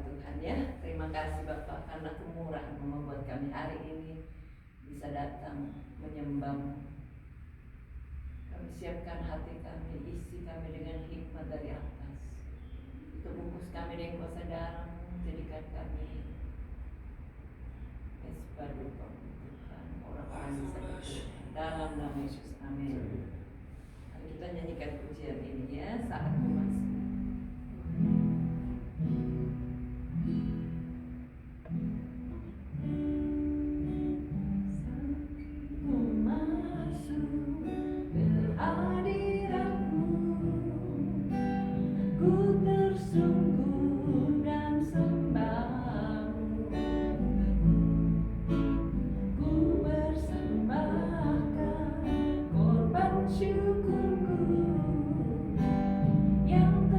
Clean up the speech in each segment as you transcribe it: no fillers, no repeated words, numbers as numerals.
Tuhan ya. Terima kasih Bapak karena kemurahan membuat kami hari ini bisa datang menyembah. Kami siapkan hati kami, isi kami dengan hikmat dari atas. Terbungkus kami dengan kuasa darah-Mu, jadikan kami sebagai Tuhan, orang-orang bisa berdoa dalam nama Yesus. Amin. Mari kita nyanyikan pujian ini ya saat masuk. Yang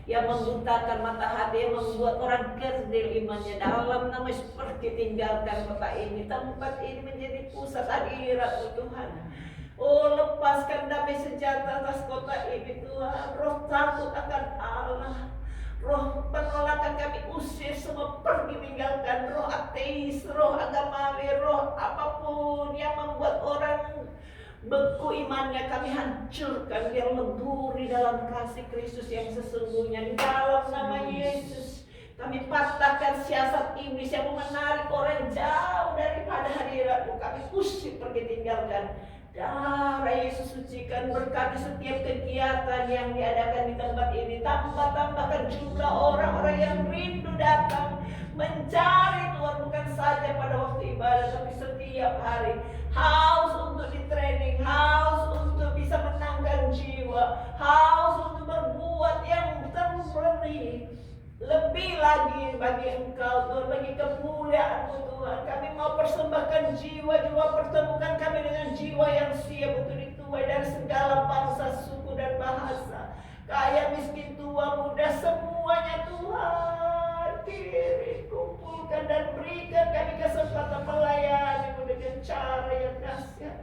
yang membutakan mata hati, yang membuat orang kerdil imannya. Dalam nama Yesus, pergi tinggalkan kota ini. Tempat ini menjadi pusat hadirat Tuhan. Oh, lepaskan damai sejahtera atas kota ini Tuhan. Roh takut akan Allah, roh penolakan kami usir semua, pergi tinggalkan. Roh ateis, roh agamawi, roh apapun yang membuat orang beku imannya, kami hancurkan. Biar lebur di dalam kasih Kristus yang sesungguhnya. Di dalam nama Yesus kami patahkan siasat iblis yang menarik orang jauh daripada hadirat-Mu. Kami usir, pergi tinggalkan. Darah Yesus sucikan, berkati setiap kegiatan yang diadakan di tempat ini. Tambahkan jumlah orang-orang yang rindu datang mencari Tuhan, bukan saja pada waktu ibadah, tapi setiap hari. Haus untuk di training, haus untuk bisa Bapa, pertemukan kami dengan jiwa yang siap untuk dituai dari segala bangsa, suku dan bahasa, kaya, miskin, tua, muda, semuanya Tuhan. Kiri kumpulkan dan berikan kami kesempatan melayani dengan cara yang dahsyat.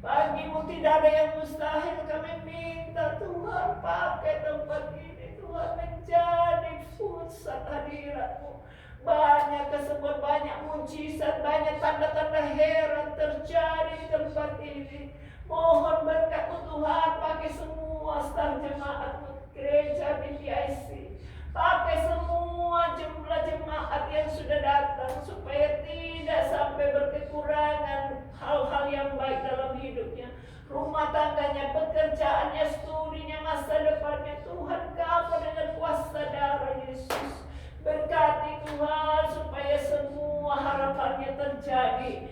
Bagimu tidak ada yang mustahil. Kami minta Tuhan, pakai tempat ini Tuhan menjadi pusat hadirat-Mu. Banyak kesembuhan, banyak mujizat, banyak tanda-tanda heran terjadi di tempat ini. Mohon berkat-Mu Tuhan, pakai semua staf jemaat gereja BPIC, pakai semua jumlah jemaat yang sudah datang, supaya tidak sampai berkekurangan hal-hal yang baik dalam hidupnya, rumah tangganya, pekerjaannya, studinya, masa depannya. Tuhan, cover dengan kuasa darah Yesus. Berkati Tuhan supaya semua harapannya terjamin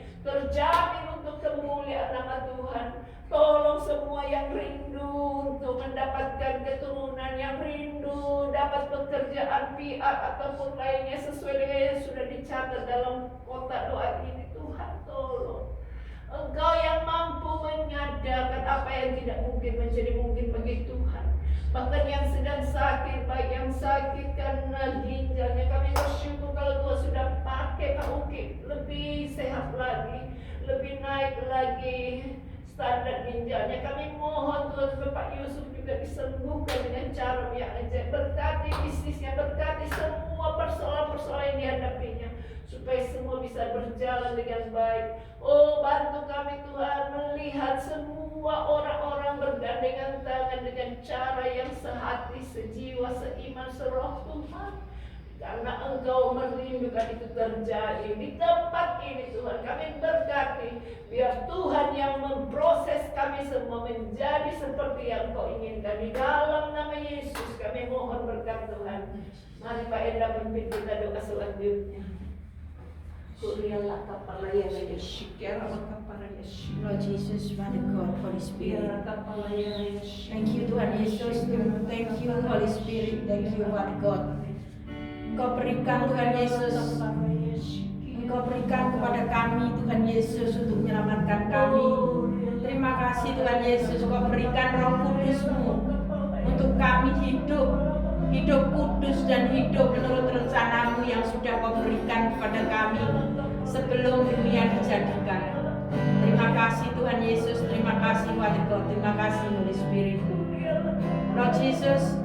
untuk kemuliaan nama Tuhan. Tolong semua yang rindu untuk mendapatkan keturunan, yang rindu dapat pekerjaan PR ataupun lainnya sesuai dengan yang sudah dicatat dalam kotak doa ini. Tuhan, tolong. Engkau yang mampu menyadarkan apa yang tidak mungkin menjadi mungkin bagi Tuhan. Bahkan yang sedang sakit, baik yang sakit karena ginjalnya, kami bersyukur kalau Tuhan sudah pakai Pak Uki lebih sehat lagi, lebih naik lagi standar ginjalnya. Kami mohon Tuhan Bapak Yusuf juga disembuhkan dengan cara yang ajaib. Berkati bisnisnya, berkati semua persoalan-persoalan yang dihadapinya, supaya semua bisa berjalan dengan baik. Oh, bantu kami Tuhan melihat semua orang-orang bergandengan tangan dengan cara yang sehati, sejiwa, seiman, seroh Tuhan. Karena Engkau merindukan itu terjadi di tempat ini Tuhan. Kami berkati, biar Tuhan yang memproses kami semua menjadi seperti yang Engkau inginkan. Di dalam nama Yesus kami mohon berkat Tuhan. Mari Pak Enda pimpin kita doa selanjutnya. Lord Jesus, Father God, Holy Spirit. Thank you Tuhan Yesus, thank you Holy Spirit, thank you Father God. Engkau berikan Tuhan Yesus, Engkau berikan kepada kami Tuhan Yesus untuk menyelamatkan kami. Terima kasih Tuhan Yesus, Engkau berikan Roh Kudus-Mu untuk kami hidup kudus dan hidup menurut rencana-Mu yang sudah Kau berikan kepada kami sebelum dunia dijadikan. Terima kasih Tuhan Yesus, terima kasih Father God, terima kasih Holy Spirit. Lord Jesus,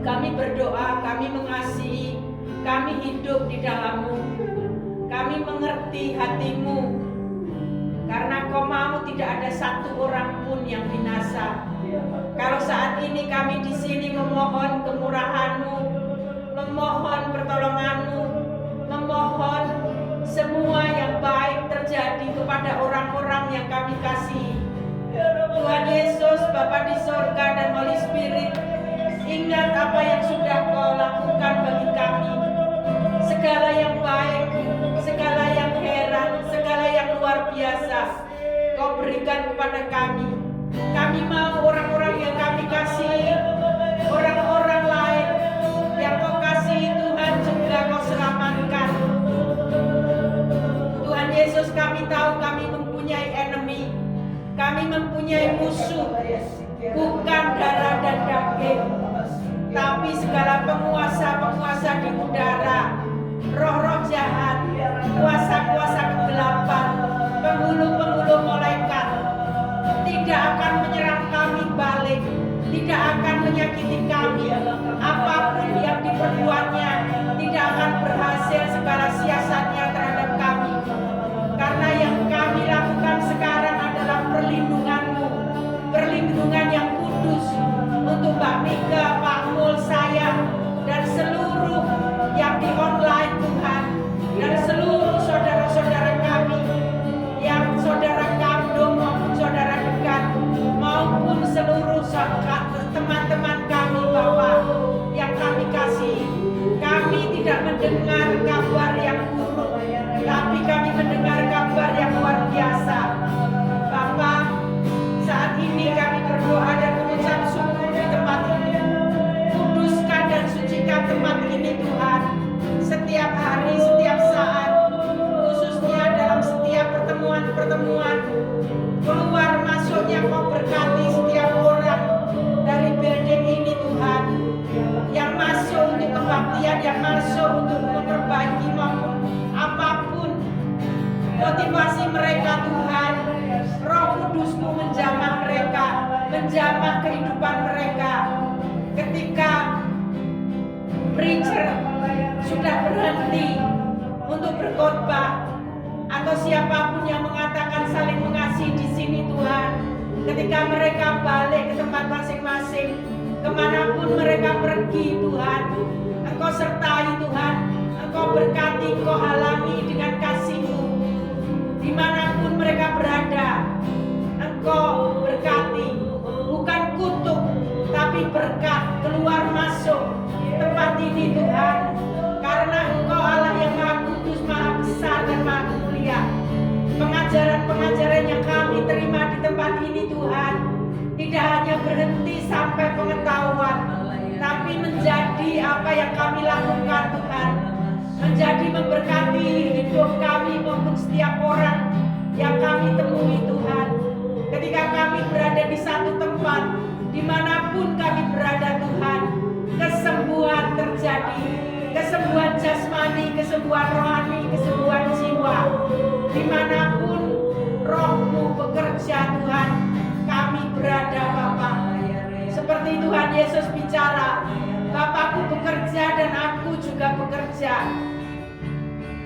kami berdoa, kami mengasihi, kami hidup di dalam-Mu, kami mengerti hati-Mu, karena Kau mau tidak ada satu orang pun yang binasa. Kalau saat ini kami di sini memohon kemurahan-Mu, memohon pertolongan-Mu, memohon semua yang baik terjadi kepada orang-orang yang kami kasihi. Tuhan Yesus, Bapa di sorga dan Holy Spirit, ingat apa yang sudah Kau lakukan bagi kami. Segala yang baik, segala yang heran, segala yang luar biasa Kau berikan kepada kami. Kami mau orang-orang yang kami kasihi, orang-orang lain yang Kau kasihi Tuhan juga Kau selamatkan. Tuhan Yesus, kami tahu kami mempunyai enemy, kami mempunyai musuh, bukan darah dan daging, tapi segala penguasa-penguasa di udara, roh-roh jahat, kuasa-kuasa kegelapan, penghulu-penghulu malaikat, tidak akan menyerang kami balik, tidak akan menyakiti kami. Apapun yang diperbuatnya tidak akan berhasil segala siasatnya terhadap kami. Karena yang kami lakukan sekarang adalah perlindungan-Mu, perlindungan yang kudus untuk Mbak Mika, Pak Mul, saya, dan seluruh yang di online Tuhan, dan seluruh saudara-saudara kami, yang saudara kandung maupun saudara dekat, maupun seluruh teman-teman kami Bapak yang kami kasih. Kami tidak mendengar kabar yang buruk, tapi kami mendengar kabar yang luar biasa. Bapak, saat ini kami berdoa dan mengucap syukur di tempat ini. Kuduskan dan sucikan tempat ini Tuhan, setiap hari, setiap saat, khususnya dalam setiap pertemuan menjamah kehidupan mereka. Ketika preacher sudah berhenti untuk berkhotbah, atau siapapun yang mengatakan saling mengasihi di sini Tuhan, ketika mereka balik ke tempat masing-masing, kemanapun mereka pergi Tuhan, Engkau sertai Tuhan, Engkau berkati, Engkau halangi dengan kasih-Mu. Dimanapun mereka berada, Engkau berkati, bukan kutuk, tapi berkat keluar masuk tempat ini Tuhan, karena Engkau Allah yang Maha Kudus, Maha Besar dan Maha Mulia. Pengajaran-pengajaran yang kami terima di tempat ini Tuhan, tidak hanya berhenti sampai pengetahuan, tapi menjadi apa yang kami lakukan Tuhan, menjadi memberkati hidup kami maupun setiap orang yang kami temui Tuhan. Ketika kami berada di satu tempat, dimanapun kami berada Tuhan, kesembuhan terjadi, kesembuhan jasmani, kesembuhan rohani, kesembuhan jiwa. Dimanapun Roh-Mu bekerja Tuhan, kami berada Bapa. Seperti Tuhan Yesus bicara, Bapakku bekerja dan aku juga bekerja.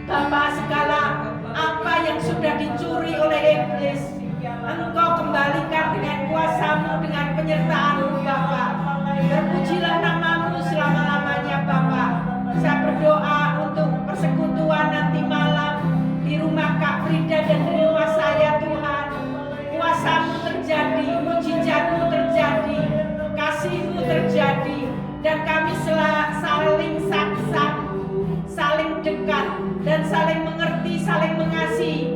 Bapa, segala apa yang sudah dicuri oleh iblis, Engkau kembalikan dengan kuasa-Mu, dengan penyertaan-Mu Bapa. Terpujilah nama-Mu selama-lamanya Bapa. Saya berdoa untuk persekutuan nanti malam di rumah Kak Frida dan di rumah saya Tuhan. Kuasa-Mu terjadi, mujizat-Mu terjadi, kasih-Mu terjadi, dan kami saling sak-sak, saling dekat, dan saling mengerti, saling mengasihi.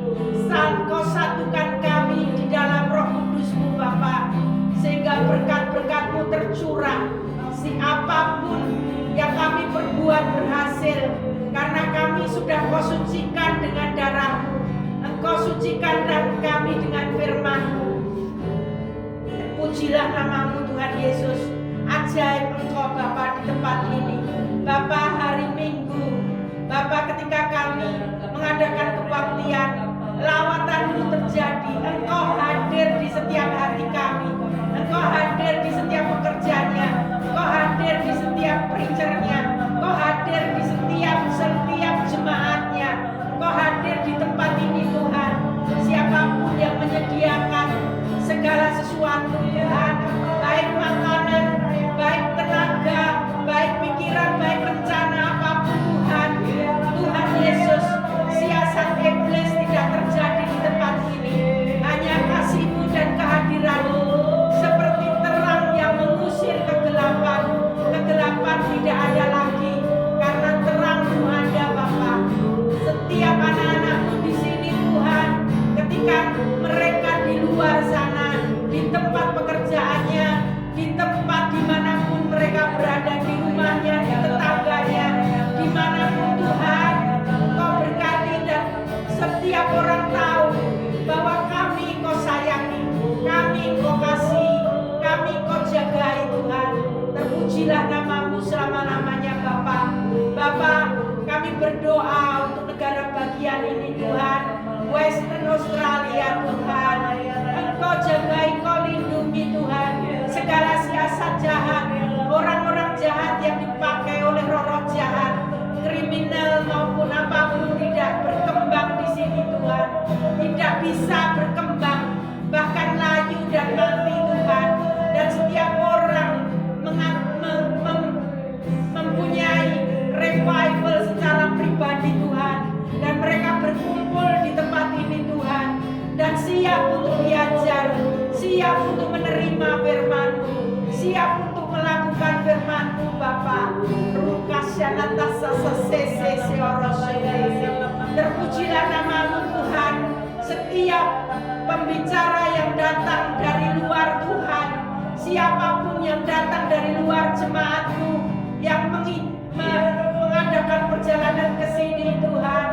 Kau satukan kami di dalam Roh Kudus-Mu Bapa, sehingga berkat-berkat-Mu tercurah. Apapun yang kami perbuat berhasil, karena kami sudah Kau sucikan dengan darah-Mu. Engkau sucikan dan kami dengan firman-Mu. Pujilah nama-Mu Tuhan Yesus. Ajaib Engkau Bapa di tempat ini. Bapa, hari Minggu, Bapa, ketika kami mengadakan kebaktian, lawatan-Mu terjadi. Engkau hadir di setiap hati kami. Engkau hadir di setiap pekerjaannya. Engkau hadir di setiap preachernya. Engkau hadir di setiap jemaatnya. Engkau hadir di tempat ini Tuhan. Siapapun yang menyediakan segala sesuatu Tuhan, baik makanan, baik tenaga, baik pikiran, baik rencana apapun Tuhan. Tuhan Yesus, siasat iblis tidak terjadi di tempat ini. Hanya kasih-Mu dan kehadiran-Mu seperti terang yang mengusir kegelapan. Kegelapan tidak ada lagi karena terang-Mu ada Bapa. Setiap anak-anak-Mu di sini Tuhan, ketika mereka di luar sana, di tempat pekerjaannya, di tempat dimanapun mereka berada, di rumahnya, di tetangganya, dimanapun Tuhan, Engkau berkati dan setiap orang tahu bahwa kami Engkau sayangi, kami Engkau kasih, kami Engkau jagai Tuhan. Terpujilah nama-Mu selama-lamanya Bapa. Bapa, kami berdoa untuk negara bagian ini Tuhan, Western Australia Tuhan. Engkau jagai, Engkau lindungi Tuhan. Segala siasat jahat, orang-orang jahat yang dipakai oleh roh-roh jahat, kriminal maupun apapun tidak berkembang di sini Tuhan. Tidak bisa berkembang, bahkan layu dan mati Tuhan. Dan setiap orang mempunyai revival secara pribadi Tuhan, dan mereka berkumpul di tempat ini Tuhan, dan siap untuk belajar, siap untuk menerima firman-Mu, siap untuk melakukan firman-Mu Bapa. Terpujilah nama-Mu Tuhan. Setiap pembicara yang datang dari luar Tuhan, siapapun yang datang dari luar jemaat-Mu, yang mengadakan perjalanan ke sini Tuhan,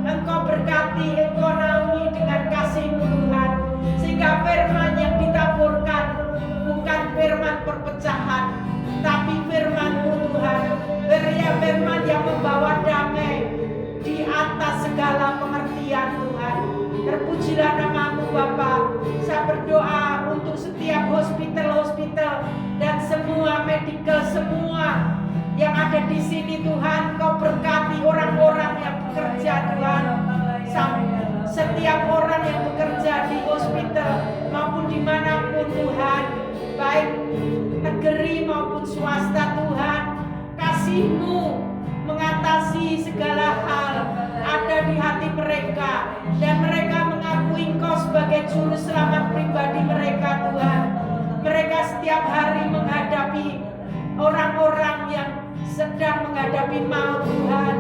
Engkau berkati, Engkau naungi dengan kasih-Mu Tuhan, sehingga firman yang ditaburkan bukan firman perpecahan, tapi firman-Mu Tuhan, firman yang membawa damai di atas segala pengertian Tuhan. Terpujilah nama-Mu Bapa. Saya berdoa untuk setiap hospital sini Tuhan, Kau berkati orang-orang yang bekerja Tuhan. Setiap orang yang bekerja di hospital maupun dimanapun Tuhan, baik negeri maupun swasta Tuhan, kasih-Mu mengatasi segala hal ada di hati mereka, dan mereka mengakui Engkau sebagai juru selamat pribadi mereka Tuhan. Mereka setiap hari menghadapi orang-orang yang sedang menghadapi maut Tuhan.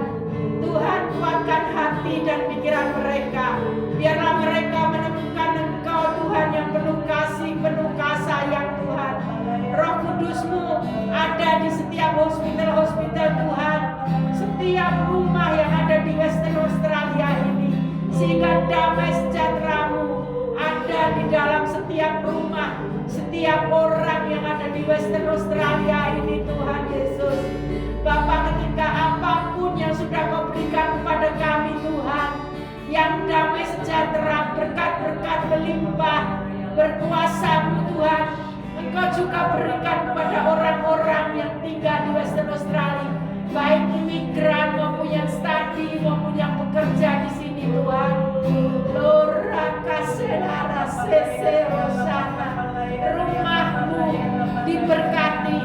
Tuhan, kuatkan hati dan pikiran mereka. Biarlah mereka menemukan Engkau Tuhan yang penuh kasih, penuh kasayang Tuhan. Roh Kudus-Mu ada di setiap hospital-hospital Tuhan, setiap rumah yang ada di Western Australia ini, sehingga damai sejahtera-Mu ada di dalam setiap rumah, setiap orang yang ada di Western Australia ini Tuhan Yesus. Bapa, ketika apapun yang sudah Kau berikan kepada kami Tuhan, yang damai sejahtera, berkat-berkat melimpah, berkuasa-Mu Tuhan, Engkau juga berikan kepada orang-orang yang tinggal di Western Australia, baik imigran maupun yang studi maupun yang bekerja di sini Tuhan. Rumah-Mu diberkati,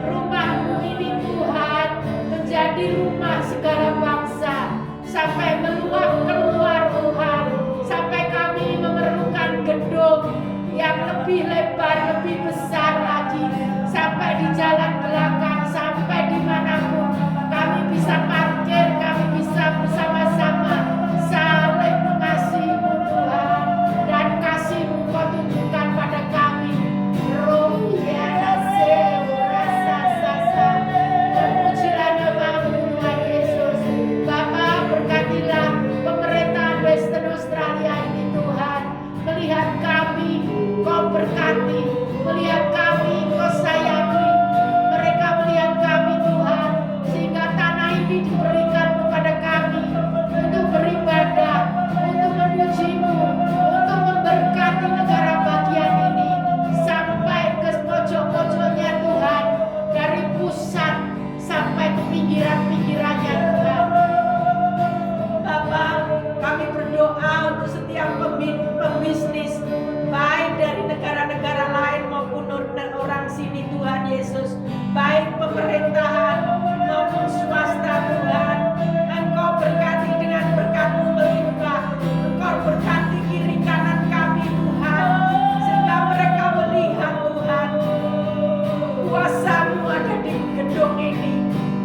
rumah-Mu ini Tuhan menjadi rumah segala bangsa, sampai meluap keluar Tuhan, sampai kami memerlukan gedung yang lebih lebar, lebih besar lagi, sampai di jalan belakang, sampai dimanapun kami bisa parkir, kami bisa bersama-sama saling mengasihi-Mu Tuhan, dan kasih-Mu Kau tunjukkan pada kami. Terpujilah nama-Mu Tuhan Yesus. Bapa, berkatilah pemerintahan Western Australia ini Tuhan. Melihat kami Kau berkati, melihat kami Kau sayangi, mereka melihat kami Tuhan, sehingga tanah ini diberikan kepada kami untuk beribadah, untuk memuji-Mu, untuk memberkati negara bagian ini sampai ke pojok-pojoknya Tuhan, dari pusat sampai ke pinggiran-pinggirannya Tuhan. Bapa, kami berdoa untuk setiap pembisnis, baik dari negara-negara lain maupun orang sini Tuhan Yesus, baik pemerintahan maupun swasta Tuhan. Engkau berkati dengan berkat-Mu melimpah, Engkau berkati kiri kanan kami Tuhan, sehingga mereka melihat Tuhan, kuasa-Mu ada di gedung ini,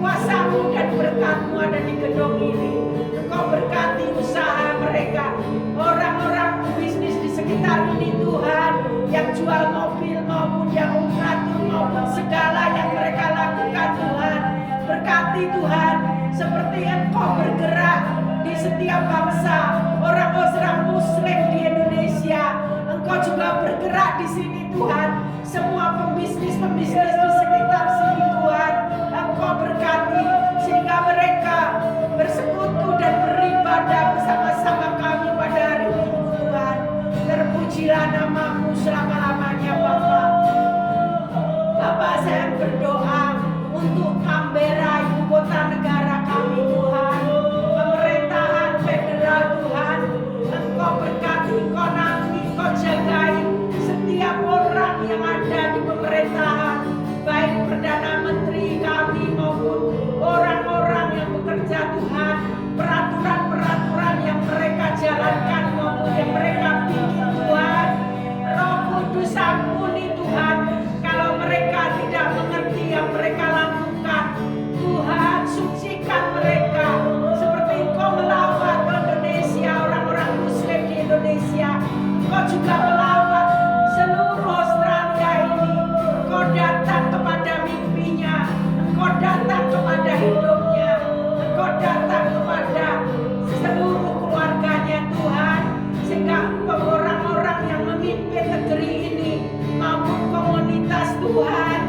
kuasa-Mu dan berkat-Mu ada di gedung ini. Engkau berkati usaha mereka, orang-orang bisnis di sekitar ini Tuhan, yang jual mobil maupun yang operator maupun segala yang mereka lakukan Tuhan. Berkati Tuhan, seperti Engkau bergerak di setiap bangsa, orang-orang Muslim di Indonesia, Engkau juga bergerak di sini Tuhan. Semua pembisnis-pembisnis di sekitar sini Tuhan, Engkau berkati, sehingga mereka bersekutu dan beribadah bersama-sama kami pada hari Minggu Tuhan. Terpujilah nama-Mu selama-lamanya Bapa. Bapa, saya berdoa untuk Canberra, ibu kota negara kami Tuhan, pemerintahan federal Tuhan, Engkau berkati, Engkau naungi, Engkau jagai setiap orang yang ada di pemerintahan, baik Perdana Menteri kami maupun orang-orang yang bekerja Tuhan, peraturan-peraturan yang mereka jalankan maupun yang mereka bikin Tuhan. Roh Kudus ampuni Tuhan kalau mereka tidak mengerti yang mereka lakukan. Tuhan, sucikan mereka seperti Engkau melawat Indonesia, orang-orang Muslim di Indonesia. Engkau juga melawat seluruh Australia ini. Engkau datang kepada mimpinya, Engkau datang kepada hidupnya, Engkau datang kepada seluruh keluarganya Tuhan, sehingga orang-orang yang memimpin negeri ini maupun komunitas Tuhan,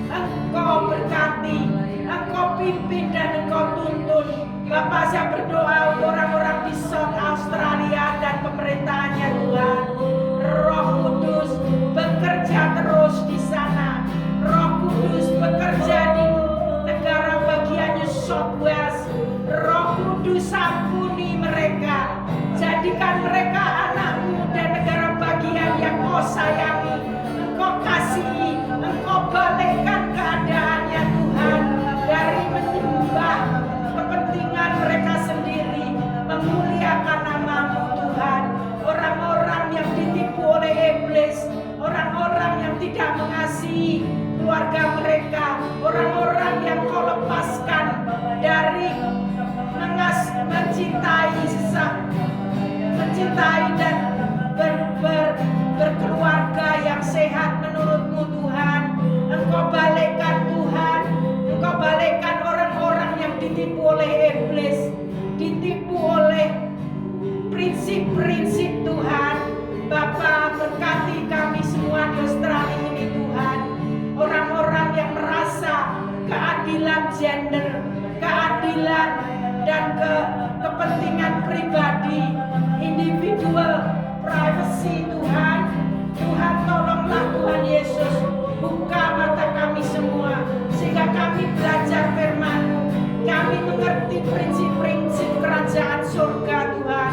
Engkau berkati, Engkau pimpin dan Engkau tuntun. Bapak, saya berdoa untuk orang-orang di South Australia dan pemerintahannya Tuhan. Roh Kudus bekerja terus di sana. Roh Kudus bekerja di negara bagiannya South keluarga mereka, orang-orang yang Kau lepaskan dari mencintai dan berkeluarga yang sehat menurut-Mu Tuhan. Engkau balikkan Tuhan, Engkau balikkan orang-orang yang ditipu oleh iblis, ditipu oleh prinsip-prinsip Tuhan. Bapa, berkati kami semua di Australia ini Tuhan. Orang-orang yang merasa keadilan gender, keadilan dan kepentingan pribadi, individual privacy Tuhan. Tuhan tolonglah Tuhan Yesus, buka mata kami semua sehingga kami belajar firman-Mu, kami mengerti prinsip-prinsip kerajaan surga Tuhan.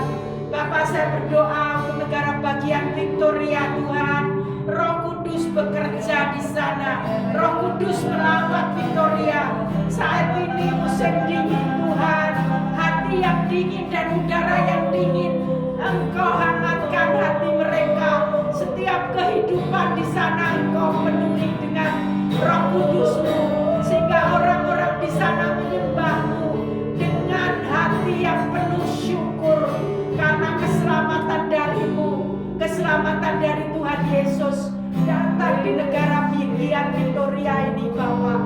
Bapak, saya berdoa untuk negara bagian Victoria Tuhan. Roh Kudus bekerja di sana. Roh Kudus melawat Victoria. Saat ini musim dingin Tuhan, hati yang dingin dan udara yang dingin, Engkau hangatkan hati mereka. Setiap kehidupan di sana Engkau penuhi dengan Roh Kudus-Mu, sehingga orang-orang di sana menyembah-Mu dengan hati yang penuh syukur karena keselamatan dari-Mu, keselamatan dari Tuhan Yesus datang di negara bagian Victoria ini Bapak.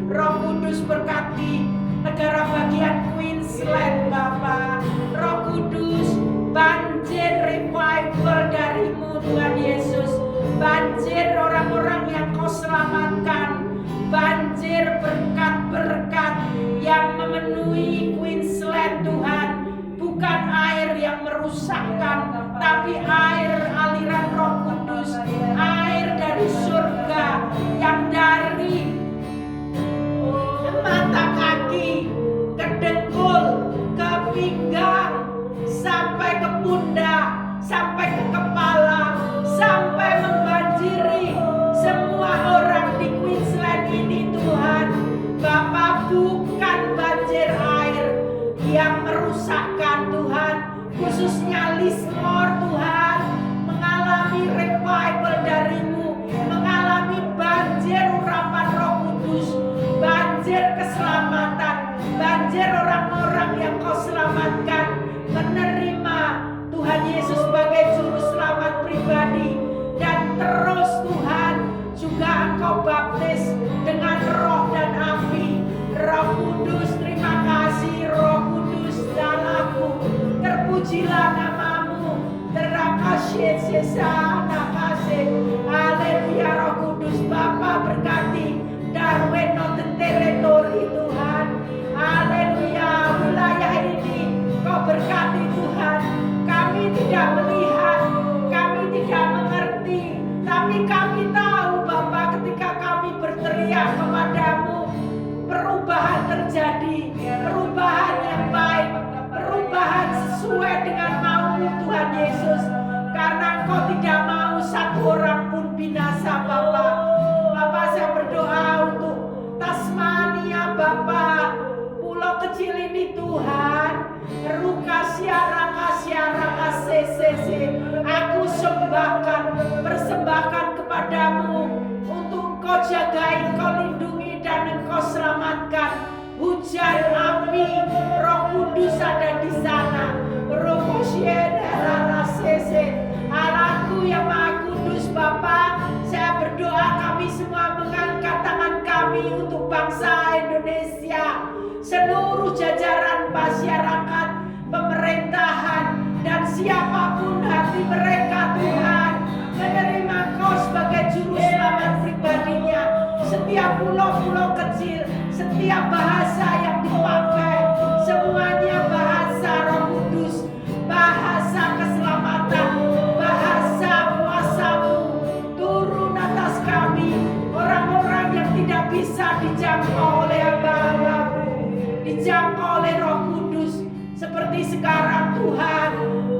Roh Kudus berkati negara bagian Queensland Bapak. Roh Kudus, banjir revival dari-Mu Tuhan Yesus, banjir orang-orang yang Kau selamatkan, banjir berkat-berkat yang memenuhi Queensland Tuhan. Bukan air yang merusakkan, tapi air aliran Roh Kudus, air dari surga yang dari mata kaki, ke dengkul, ke pinggang, sampai ke pundak, sampai ke kepala, sampai membanjiri semua orang di Queensland ini Tuhan. Bapak, bukan banjir air yang merusakkan Tuhan, khususnya Lismore Tuhan mengalami revival dari-Mu, mengalami banjir urapan Roh Kudus, banjir keselamatan, banjir orang-orang yang Kau selamatkan menerima Tuhan Yesus sebagai juru selamat pribadi. Dan terus Tuhan juga Engkau baptis dengan roh dan api. Roh Kudus, terima kasih Roh Kudus Dalaku, terpujilah nama-Mu, terkasih sesana kasih. Haleluya. Roh Kudus Bapa berkati Darwin Northern Territory Tuhan. Haleluya. Wilayah ini Kau berkati Tuhan. Kami tidak melihat, kami tidak mengerti, tapi kami tahu Bapa, ketika kami berteriak kepadamu, perubahan terjadi, perubahan yang baik, perubahan sesuai dengan mau-Mu Tuhan Yesus. Karena Engkau tidak mau satu orang pun binasa Bapak. Bapak, saya berdoa untuk Tasmania Bapak, pulau kecil ini Tuhan. Aku persembahkan kepadamu untuk Engkau jagain, Engkau lindungi dan Engkau selamatkan. Hujan api Roh Kudus ada di sana. Allahku yang Maha Kudus Bapa, saya berdoa kami semua mengangkat tangan kami untuk bangsa Indonesia, seluruh jajaran masyarakat, pemerintahan, dan siapapun hati mereka Tuhan menerima Engkau sebagai juru selamat pribadinya. Setiap pulau-pulau kecil, setiap bahasa yang dipakai, semuanya bahasa Roh Kudus, bahasa keselamatan, bahasa kuasa-Mu turun atas kami. Orang-orang yang tidak bisa dijangkau oleh hamba-Mu, dijangkau oleh Roh Kudus. Seperti sekarang Tuhan,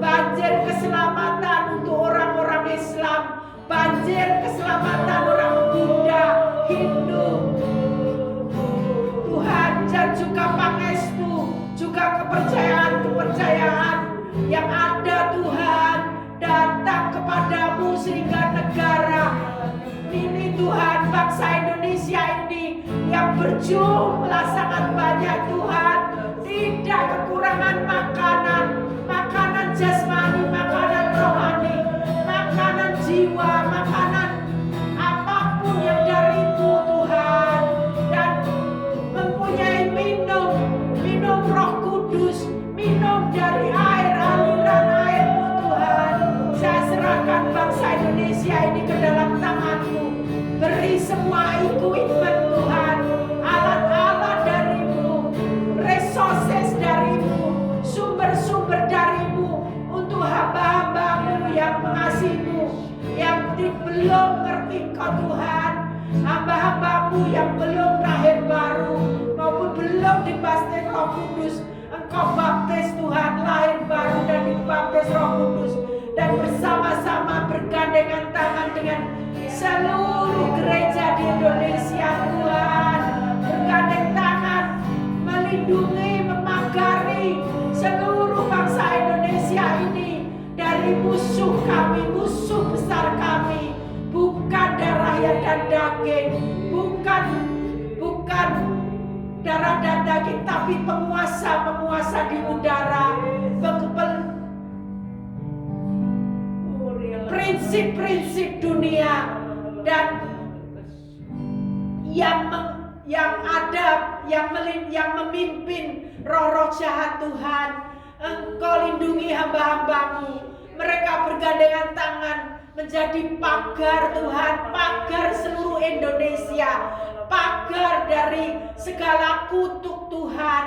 banjir keselamatan untuk orang-orang Islam, banjir keselamatan orang Buddha, Hindu Tuhan, dan juga Pangestu, juga kepercayaan-kepercayaan yang ada Tuhan datang kepadamu sehingga negara ini Tuhan bangsa Indonesia ini yang berjumlah sangat banyak Tuhan, tidak kekurangan makanan, makanan jasmani, makanan rohani, makanan jiwa, makanan apapun yang darimu Tuhan, dan mempunyai minum Roh Kudus, minum dari air, aliran air-Mu Tuhan. Saya serahkan bangsa Indonesia ini ke dalam tangan-Mu. Beri semua equipment Tuhan, alat-alat dari-Mu, resources dari-Mu, sumber-sumber dari-Mu untuk hamba-hamba-Mu yang mengasihi-Mu, yang belum ngerti Engkau Tuhan, hamba-hamba-Mu yang belum lahir baru maupun belum dibaptis Roh Kudus. Engkau baptis Tuhan, lahir baru dan dibaptis Roh Kudus, dan bersama-sama bergandengan tangan dengan seluruh gereja di Indonesia Tuhan, bergandeng tangan melindungi, memagari seluruh bangsa Indonesia ini dari musuh kami, musuh besar kami, bukan darah dan daging, bukan darah dan daging, tapi penguasa-penguasa di udara, prinsip-prinsip dunia, dan yang memimpin roh-roh jahat Tuhan. Engkau lindungi hamba-hamba-Mu. Mereka bergandengan tangan menjadi pagar Tuhan, pagar seluruh Indonesia, pagar dari segala kutuk Tuhan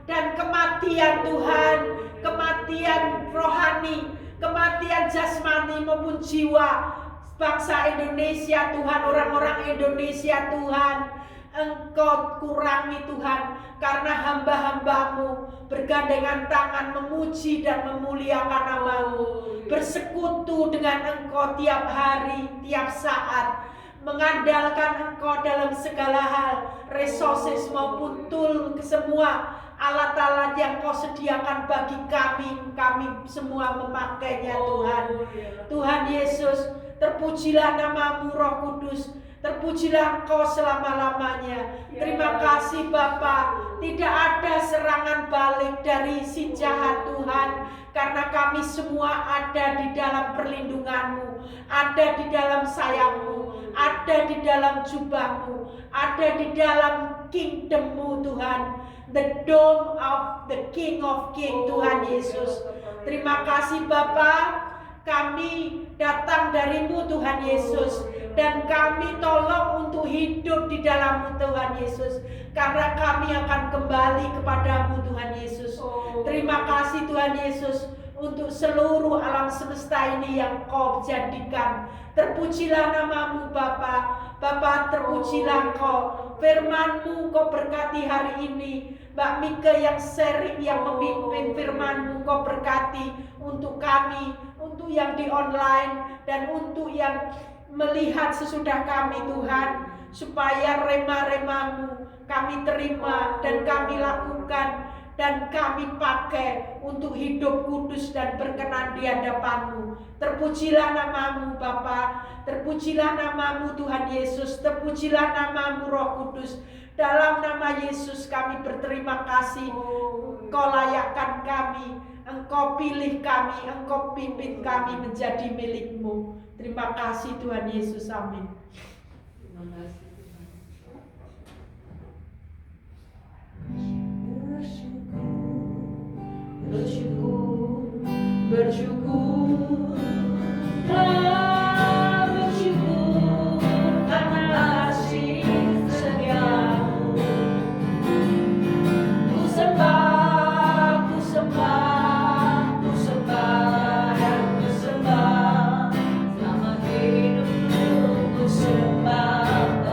dan kematian Tuhan, kematian rohani, kematian jasmani maupun jiwa bangsa Indonesia Tuhan, orang-orang Indonesia Tuhan. Engkau kurangi Tuhan, karena hamba-hamba-Mu bergandengan tangan memuji dan memuliakan nama-Mu, bersekutu dengan Engkau tiap hari, tiap saat, mengandalkan Engkau dalam segala hal, resources maupun tool, semua alat-alat yang Kau sediakan bagi kami semua memakainya Tuhan. Tuhan Yesus, terpujilah nama-Mu Roh Kudus, terpujilah Engkau selama-lamanya. Terima kasih Bapa, tidak ada serangan balik dari si jahat Tuhan, karena kami semua ada di dalam perlindungan-Mu, ada di dalam sayap-Mu, ada di dalam jubah-Mu, ada di dalam kingdom-Mu Tuhan, the dome of the King of King Tuhan Yesus. Terima kasih Bapa, kami datang dari-Mu Tuhan Yesus, dan kami tolong untuk hidup di dalam-Mu Tuhan Yesus, karena kami akan kembali kepada-Mu Tuhan Yesus. Terima kasih Tuhan Yesus untuk seluruh alam semesta ini yang Kau jadikan. Terpujilah nama-Mu Bapa. Bapa, terpujilah Kau. Firman-Mu Kau berkati hari ini. Mbak Mika yang sharing, yang memimpin firman-Mu Kau berkati untuk kami, untuk yang di online, dan untuk yang melihat sesudah kami Tuhan, supaya rema-rema-Mu kami terima dan kami lakukan dan kami pakai untuk hidup kudus dan berkenan di hadapan-Mu. Terpujilah nama-Mu Bapa, terpujilah nama-Mu Tuhan Yesus, terpujilah nama-Mu Roh Kudus. Dalam nama Yesus kami berterima kasih. Engkau layakkan kami, Engkau pilih kami, Engkau pimpin kami menjadi milik-Mu. Terima kasih Tuhan Yesus, amin. Terima kasih Tuhan. Bersyukur, bersyukur karena kasih setia-Mu. Ku sembah, ku sembah, ku sembah dan ku sembah. Selama hidupku ku sembah.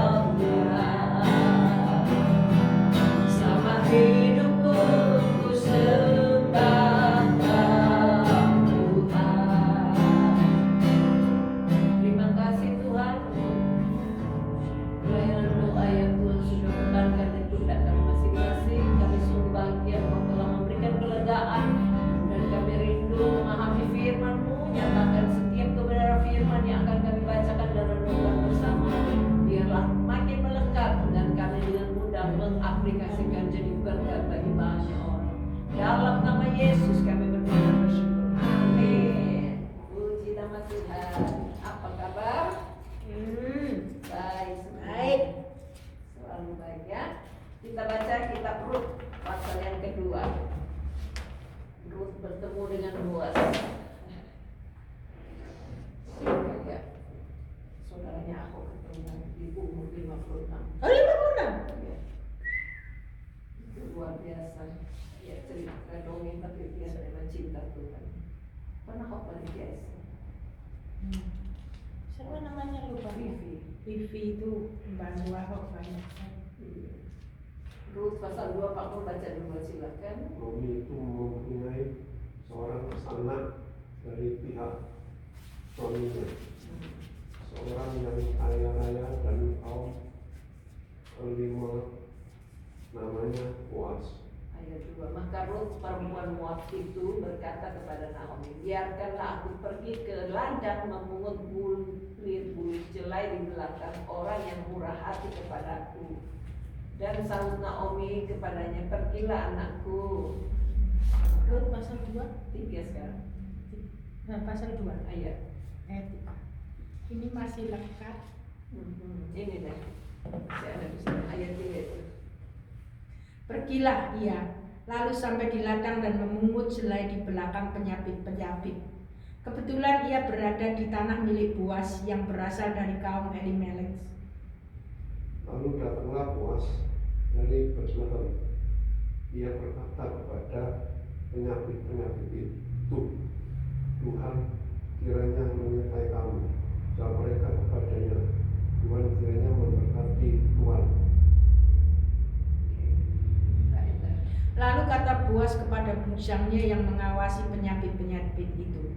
baik ya. Kita baca kitab Rut pasal yang kedua. Rut bertemu dengan Boaz. Ya, saudaranya aku ketemu di umur 56. Oh, 56. Ya. Itu luar biasa. Ya, cerita dongeng tapi dia memang cinta Tuhan. Pernah kau pada dia? Siapa namanya lupa? Vivi. Vivi itu membantu Ahok banyak. Rut pasal 2 Pak Mul baca dulu silakan. Naomi itu mempunyai seorang anak dari pihak suaminya, seorang yang kaya raya dan kaum kelima, namanya Boaz. Ayat 2. Maka Rut perempuan Moab itu berkata kepada Naomi, biarkanlah aku pergi ke ladang memungut bulir jelai di belakang orang yang murah hati kepadaku. Dan sahut Naomi kepadanya, pergilah anakku. Rut pasal 2. 3 sekarang. Nah, pasal 2 Ayat. ayat 3. Ini masih lengkap. Ini deh. Saya ada di sini. Ayat 3 itu. Pergilah ia, lalu sampai di ladang dan memungut jelai di belakang penyapit-penyapit. Kebetulan ia berada di tanah milik Boaz yang berasal dari kaum Elimelek. Lalu datanglah Boaz dari Betlehem. Ia berkata kepada penyapit-penyapit itu, Tuhan kiranya menyertai kamu. Jawab mereka kepadanya, Tuhan kiranya memberkati Tuhan. Lalu kata Boaz kepada bujangnya yang mengawasi penyapit-penyapit itu,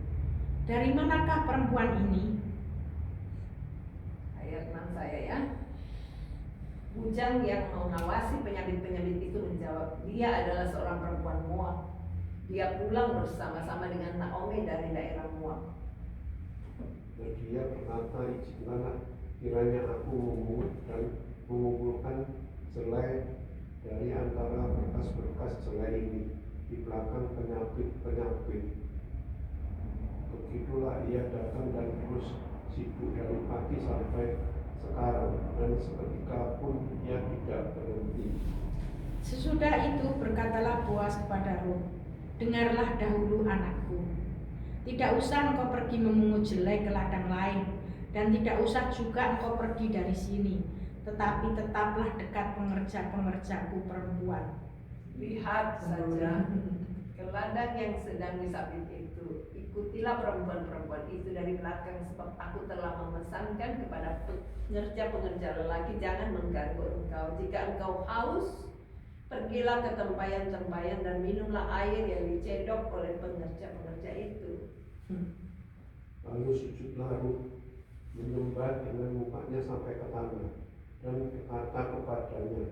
dari manakah perempuan ini? Ayat 6 saya ya. Bujang yang mengawasi penyapit-penyapit itu menjawab, dia adalah seorang perempuan Moab. Dia pulang bersama-sama dengan Naomi dari daerah Moab. Dan dia berkata, izinkanlah kiranya aku memungut dan mengumpulkan jelai dari antara berkas-berkas jelai ini di belakang penyapit-penyapit. Begitulah ia datang dan terus sibuk dari pagi sampai sekarang, dan seketika pun ia tidak berhenti. Sesudah itu berkatalah Boaz kepada Rut, dengarlah dahulu anakku. Tidak usah engkau pergi memungut jelai ke ladang lain, dan tidak usah juga engkau pergi dari sini, tetapi tetaplah dekat pengerja-pengerjaku perempuan. Lihat saja ke ladang yang sedang disapit itu. Ikutilah perempuan-perempuan itu dari belakang, sebab aku telah memesankan kepada pengerja-pengerja lelaki, jangan mengganggu engkau. Jika engkau haus, pergilah ke tempayan-tempayan dan minumlah air yang dicedok oleh pengerja-pengerja itu. Lalu sujudlah Rut, menyembah dengan mukanya sampai ke tanah, dan berkata kepadanya,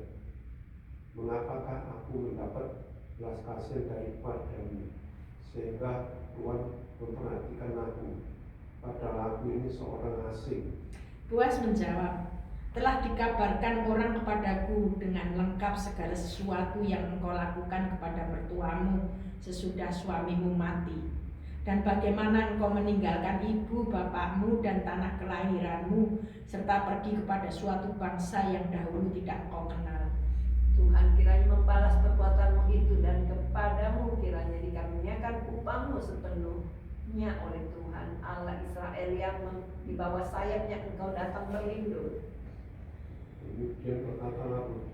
mengapakah aku mendapat belas kasihan daripadamu, sehingga Tuhan memperhatikan aku, padahal aku ini seorang asing. Boaz menjawab, telah dikabarkan orang kepadaku dengan lengkap segala sesuatu yang engkau lakukan kepada mertuamu sesudah suamimu mati, dan bagaimana engkau meninggalkan ibu bapakmu dan tanah kelahiranmu, serta pergi kepada suatu bangsa yang dahulu tidak engkau kenal. Tuhan kiranya membalas perbuatanmu itu, dan kepadamu kiranya dikaruniakan upahmu sepenuhnya oleh Tuhan Allah Israel yang di bawah sayapnya engkau datang berlindung. Kemudian berkatalah Rut,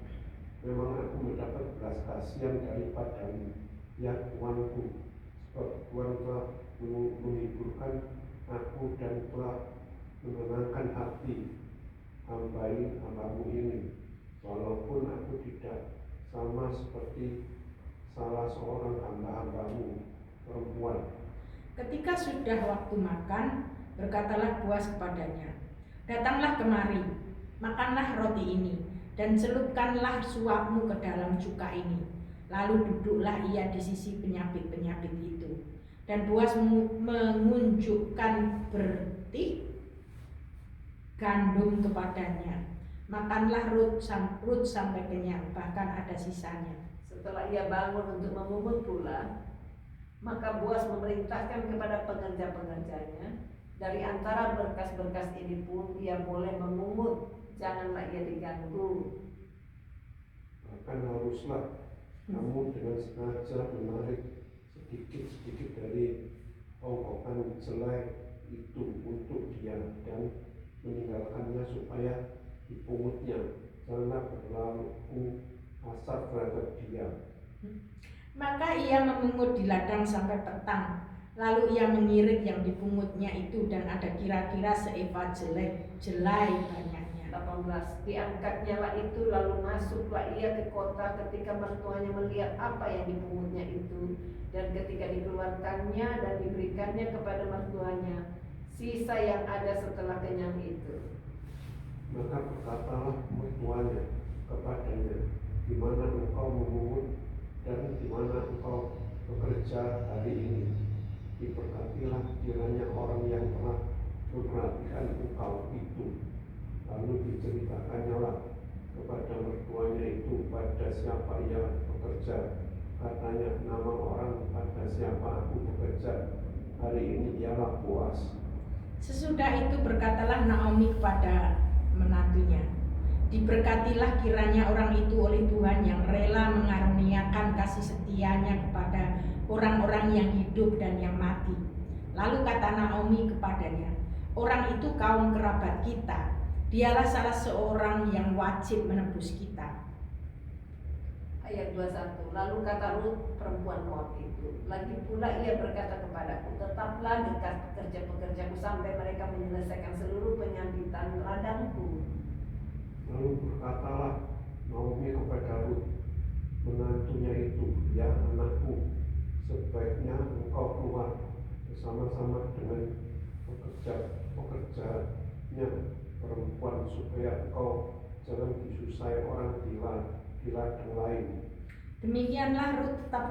memang aku mendapat belas kasihan daripadamu, ya Tuanku, sebab Tuhan telah menghiburkan aku dan telah menenangkan hati hambamu ini, walaupun aku tidak sama seperti salah seorang hamba-hambamu perempuan. Ketika sudah waktu makan, berkatalah Boaz kepadanya, datanglah kemari, makanlah roti ini, dan celupkanlah suapmu ke dalam cuka ini. Lalu duduklah ia di sisi penyapit-penyapit itu. Dan Boaz mengunjukkan bertik gandum kepadanya. Makanlah Rut sampai kenyang, bahkan ada sisanya. Setelah ia bangun untuk memungut pula, maka Boaz memerintahkan kepada pengerja-pengerjanya, dari antara berkas-berkas ini pun ia boleh memungut, janganlah ia diganggu. bahkan haruslah kamu dengan sengaja menarik sedikit-sedikit dari ongkokan jelai itu untuk dia dan meninggalkannya supaya dipungutnya. Janganlah berlaku kasar terhadap dia. Maka ia memungut di ladang sampai petang. Lalu ia mengirit yang dipungutnya itu, dan ada kira-kira seeva jelai banyaknya. 18. Diangkatnya lah itu, lalu masuklah ia ke kota ketika mertuanya melihat apa yang dipungutnya itu, dan ketika dikeluarkannya dan diberikannya kepada mertuanya sisa yang ada setelah kenyang itu. Maka berkatalah mertuanya kepadanya, di mana engkau memungut dan di mana engkau bekerja hari ini. Diberkatilah kiranya orang yang telah memperhatikan engkau itu. Lalu diceritakannya lah kepada mertuanya itu pada siapa ia bekerja. Katanya, nama orang pada siapa aku bekerja hari ini ialah Boas. Sesudah itu berkatalah Naomi kepada menantunya, diberkatilah kiranya orang itu oleh Tuhan yang rela mengaruniakan kasih setianya kepada orang-orang yang hidup dan yang mati. Lalu kata Naomi kepadanya, orang itu kaum kerabat kita, dialah salah seorang yang wajib menebus kita. Ayat 21. Lalu kata Rut perempuan Moab itu, lagi pula ia berkata kepadaku, tetaplah dekat pekerja-pekerjaku sampai mereka menyelesaikan seluruh penyambitan ladangku. Lalu berkatalah Naomi kepada Rut menantunya itu, ya anakku, sebaiknya engkau keluar bersama-sama dengan pekerja-pekerjanya perempuan, supaya engkau jangan disusahai orang di ladang lain. Demikianlah Rut tetap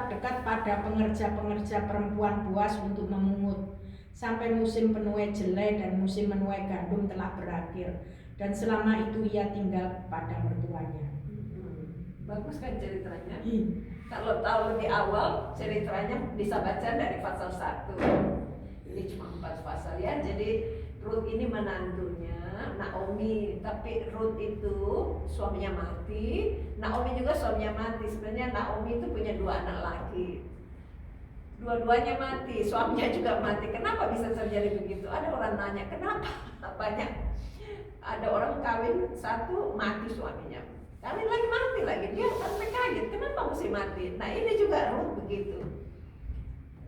dekat pada pengerja-pengerja perempuan Boas untuk memungut sampai musim penuai jelai dan musim menuai gandum telah berakhir, dan selama itu ia tinggal pada mertuanya. Bagus kan ceritanya? Kalau tahu di awal ceritanya bisa baca dari pasal 1. Ini cuma 4 pasal ya. Jadi Rut ini menantunya Naomi, tapi Rut itu suaminya mati, Naomi juga suaminya mati. Sebenarnya Naomi itu punya 2 anak laki, dua-duanya mati, suaminya juga mati. Kenapa bisa terjadi begitu? Ada orang nanya, kenapa banyak? Ada orang kawin 1 mati suaminya, kawin lagi mati lagi, dia sampai kaget, kenapa mesti mati? Nah ini juga Rut begitu.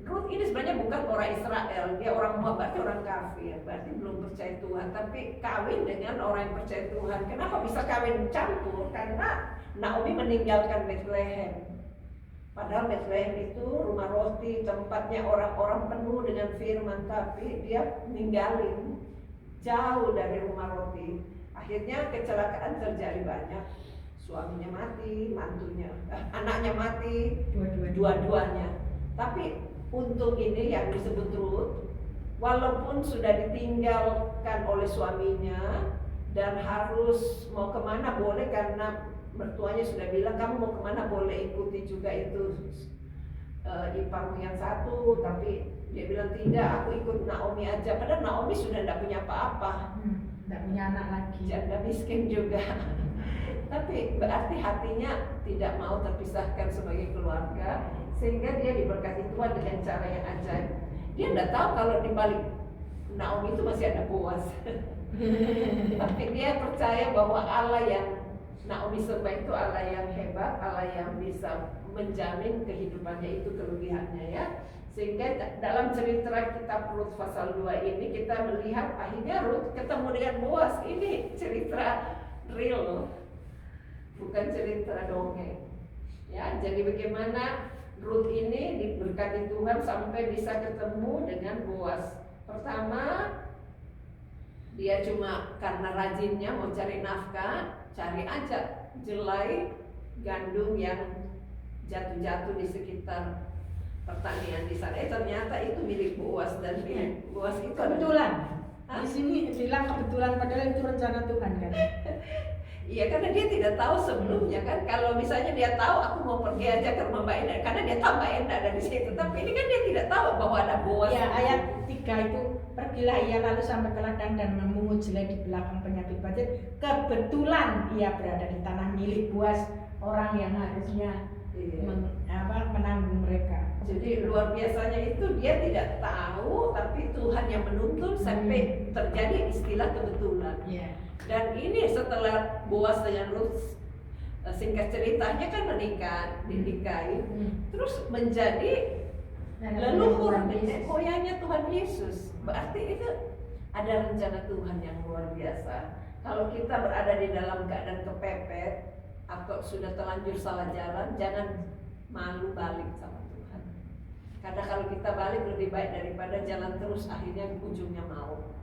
Rut ini sebenarnya bukan orang Israel, dia orang Moab, berarti orang kafir, berarti belum percaya Tuhan, tapi kawin dengan orang yang percaya Tuhan. Kenapa bisa kawin campur? Karena Naomi meninggalkan Bethlehem. Padahal Bethlehem itu rumah roti, tempatnya orang-orang penuh dengan firman, tapi dia ninggalin jauh dari rumah roti. Akhirnya kecelakaan terjadi banyak. Suaminya mati, anaknya mati, dua-duanya. Tapi untuk ini yang disebut Rut, walaupun sudah ditinggalkan oleh suaminya dan harus mau kemana boleh, karena mertuanya sudah bilang kamu mau kemana boleh, ikuti juga itu iparmu yang 1, tapi dia bilang tidak, aku ikut Naomi aja. Padahal Naomi sudah tidak punya apa-apa, Tidak punya anak lagi, janda miskin juga. Tapi berarti hatinya tidak mau terpisahkan sebagai keluarga, sehingga dia diberkati Tuhan dengan cara yang ajaib. Dia tidak tahu kalau di balik Naomi itu masih ada Boas. Tapi dia percaya bahwa Allah yang Naomi sembah itu Allah yang hebat, Allah yang bisa menjamin kehidupannya itu kelebihannya ya. Sehingga dalam cerita kitab Rut pasal 2 ini kita melihat akhirnya Rut ketemu dengan Boas. Ini cerita real loh, bukan cerita dongeng. Ya, jadi bagaimana Rut ini diberkati Tuhan sampai bisa ketemu dengan Boas. Pertama, dia cuma karena rajinnya mau cari nafkah, cari aja jelai gandum yang jatuh-jatuh di sekitar pertanian di sana. Ternyata itu milik Boas, dan milik Boas itu kebetulan. Di sini bilang kebetulan, padahal itu rencana Tuhan kan. Iya, karena dia tidak tahu sebelumnya kan. Kalau misalnya dia tahu aku mau pergi aja ke rumah Mbak Enda, karena dia tahu Mbak Enda ada di situ. Tapi ini kan dia tidak tahu bahwa ada Boas. Ya, ayat 3 itu, pergilah ia lalu sampai ke ladang dan memungut jelai di belakang penyakit banjir. Kebetulan ia berada di tanah milik Boas, orang yang harusnya Iya. menanggung mereka. Jadi luar biasanya itu dia tidak tahu, tapi Tuhan yang menuntun sampai terjadi istilah kebetulan. Ya. Dan ini setelah Boas dengan Ruth, singkat ceritanya kan dinikahi, terus menjadi leluhur nenek moyangnya Tuhan Yesus. Berarti itu ada rencana Tuhan yang luar biasa. Kalau kita berada di dalam keadaan kepepet atau sudah terlanjur salah jalan, jangan malu balik sama Tuhan. Karena kalau kita balik lebih baik daripada jalan terus, akhirnya ujungnya mau.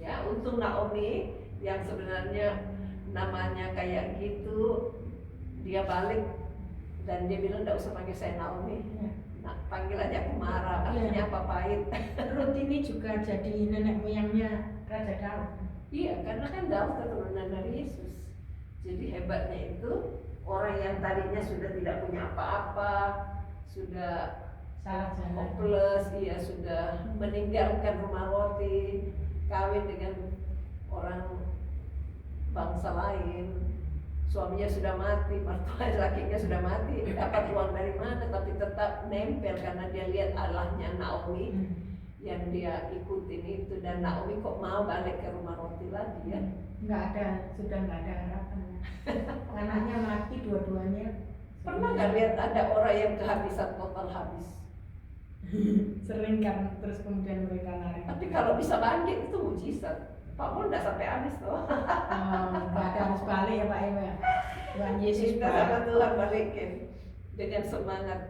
Ya, untung Naomi yang sebenarnya namanya kayak gitu, dia balik dan dia bilang tidak usah panggil saya Naomi. Nah, panggil aja aku Mara, artinya apa, pahit. Ruth ini juga jadi nenek moyangnya Raja Daud. Iya, karena kan Daud keturunan dari Yesus. Jadi hebatnya itu orang yang tadinya sudah tidak punya apa-apa, sudah Salah jalan. hopeless, iya, sudah meninggalkan rumah roti, kawin dengan orang bangsa lain, suaminya sudah mati, mertua lakinya sudah mati, dapat uang dari mana, tapi tetap nempel karena dia lihat Allahnya Naomi yang dia ikutin itu. Dan Naomi kok mau balik ke rumah roti lagi ya? Sudah nggak ada harapan. Anaknya mati dua-duanya. Pernah nggak lihat ada orang yang kehabisan total habis? Sering kan, terus kemudian mereka lari. Tapi kalau bisa bangkit itu mujizat. Pak Pol nggak sampai habis toh. Nggak ada harus balik ya Pak Ewa. Tuhan Yesus Kita sama Tuhan balikin dengan semangat,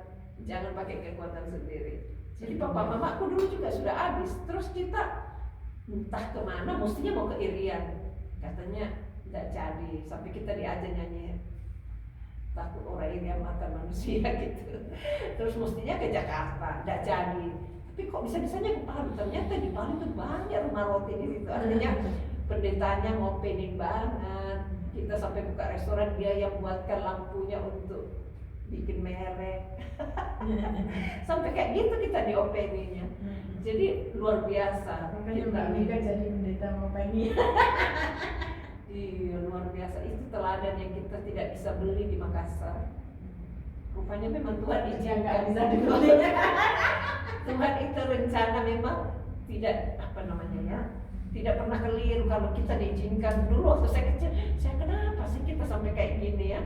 jangan pakai kekuatan sendiri. Jadi papa mamaku dulu juga sudah habis, terus kita entah kemana, mestinya mau ke Irian, katanya nggak jadi, sampai kita diajak nyanyi takut orang Irian makan manusia gitu. Terus mestinya ke Jakarta, nggak jadi. Tapi kok bisa-bisanya ke Palu? Ternyata di Palu tuh banyak rumah roti di situ. Artinya pendetanya ngopenin banget. Kita sampai buka restoran, dia yang buatkan lampunya untuk bikin merek. Sampai kayak gitu kita diopeninya. Jadi luar biasa. Makanya Mbak Mika jadi pendeta ngopeni. Iya, luar biasa. Itu teladan yang kita tidak bisa beli di Makassar. Rupanya memang Tuhan Nggak izinkan. bisa dibeli. Tuhan itu rencana memang tidak tidak pernah keliru kalau kita diizinkan. Dulu waktu saya kecil, saya kenapa sih kita sampai kayak gini ya?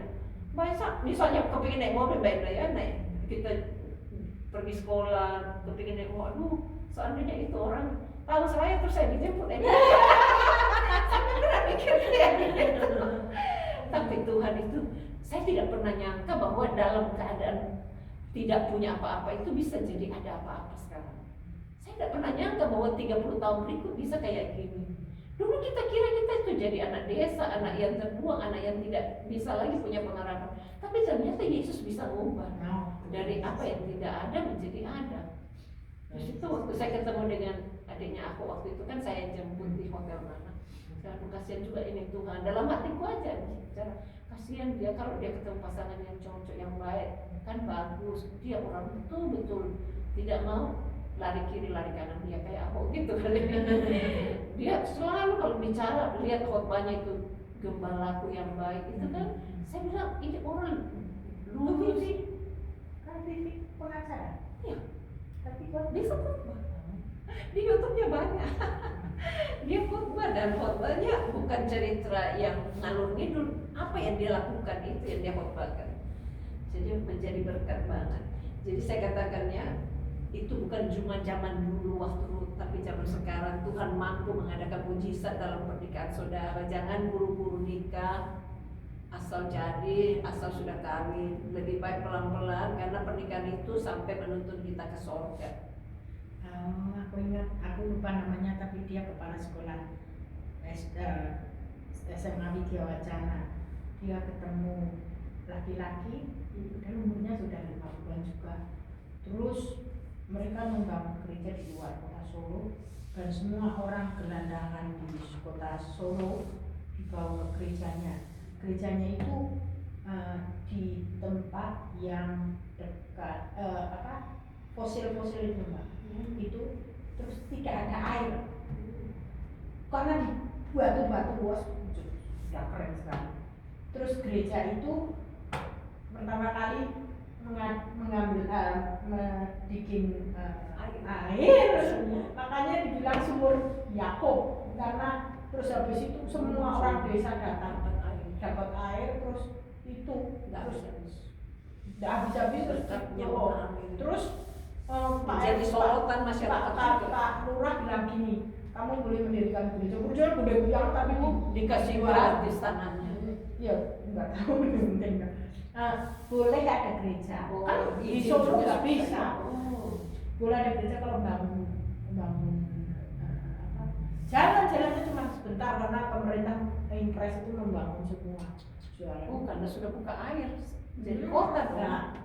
Misalnya kepingin naik mobil, baik ya naik, kita pergi sekolah, kepingin naik mobil, aduh seandainya itu orang tahu saya terus saya dijemput ya. Sampai berat mikir kayak gitu. Tapi Tuhan itu, saya tidak pernah nyangka bahwa dalam keadaan tidak punya apa-apa itu bisa jadi ada apa-apa sekarang. Saya tidak pernah nyangka bahwa 30 tahun berikut bisa kayak gini. Dulu kita kira kita itu jadi anak desa, anak yang terbuang, anak yang tidak bisa lagi punya pengharapan. Tapi ternyata Yesus bisa mengubah dari apa yang tidak ada menjadi ada. Terus itu waktu saya ketemu dengan adiknya aku waktu itu kan saya jemput di hotel mana. Dan kasihan juga ini Tuhan. Dalam hatiku aja bicara, kasihan dia kalau dia ketemu pasangan yang cocok yang baik kan bagus. Dia orang betul-betul tidak mau lari kiri lari kanan dia kayak aku gitu kali. Dia selalu kalau bicara lihat khotbahnya itu gembalaku yang baik itu kan. Saya bilang ini orang lurus Kan TV pengacara. ya, Tapi kok bisa khotbah di YouTube-nya banyak. Dia khotbah dan khotbahnya bukan cerita yang ngalur ngidul, apa yang dia lakukan itu yang dia khotbahkan. Jadi menjadi berkat banget. Jadi saya katakannya itu bukan cuma zaman dulu waktu Ruth, tapi zaman sekarang Tuhan mampu mengadakan mujizat dalam pernikahan saudara. Jangan buru-buru nikah, asal jadi, asal sudah kawin. Lebih baik pelan-pelan karena pernikahan itu sampai menuntun kita ke surga. aku ingat, aku lupa namanya, tapi dia kepala sekolah SMA Widya Wacana. Dia ketemu laki-laki, dan umurnya sudah 50-an juga. Terus mereka membangun gereja di luar kota Solo, dan semua orang gelandangan di kota Solo dibawa ke gerejanya. Gerejanya itu di tempat yang dekat fosil-fosil itu Mbak. Itu terus tidak ada air karena di batu-batu luas, sudah keren sekali. Terus gereja itu pertama kali mengambil bikin air, makanya dibilang sumur Yakub, karena terus habis itu semua orang desa datang dapat air, terus itu nggak habis-habis terus jadi sorotan masyarakat Pak Lurah bilang gini, kamu boleh mendirikan gereja udah bilang tapi dikasih gratis tanahnya. Ya nggak tahu penting nggak. Boleh ada gereja, kan di Solo nggak bisa. Boleh ada gereja kalau bangun jalan-jalannya cuma sebentar karena pemerintah impres itu membangun semua jalan. Karena sudah buka air jadi kota dong.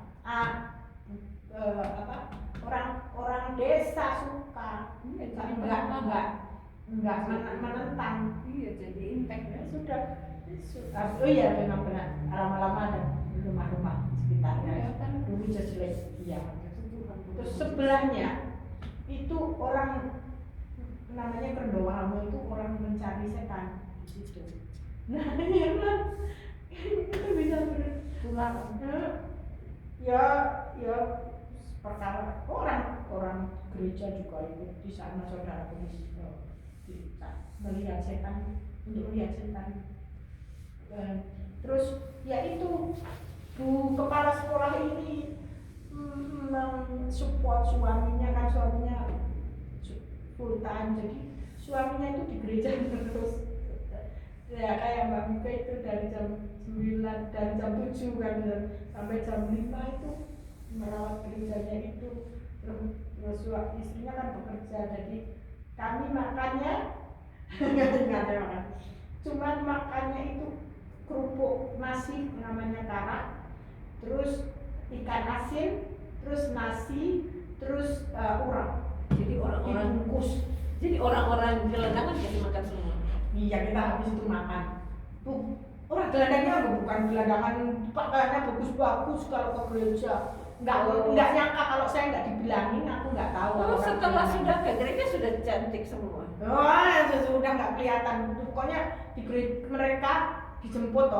Orang desa suka, enggak menentang. Iya, jadi impactnya Sudah. Oh iya benar-benar lama-lama ada rumah-rumah sekitarnya kan dulu jelek. Iya. Terus sebelahnya itu orang namanya Kerdowamu itu orang mencari setan gitu. Nah iya kan itu bisa bertulang. Ya perkara orang gereja juga ikut di sana, saudara melihat setan, untuk melihat setan. Terus ya itu Bu kepala sekolah ini mensupport suaminya, kan suaminya full time, jadi suaminya itu di gereja terus. Ya kayak Mbak Mika itu dari jam 9 dari jam 7 kan sampai jam 5 itu merawat gerejanya itu. Terus istrinya kan bekerja, jadi kami makannya nggak ada makan. Cuman makannya itu kerupuk nasi namanya karak, terus ikan asin, terus nasi, terus urap. Jadi orang-orang dibungkus. Jadi orang-orang gelandangan jadi makan semua. Iya, kita habis itu makan. Tuh, orang gelandangnya bukan gelandangan pakaiannya bagus-bagus kalau ke gereja. Enggak nyangka kalau saya enggak dibilangin, aku enggak tahu. Setelah sudah ke gereja sudah cantik semua. Sudah enggak kelihatan. Pokoknya di gereja mereka dijemput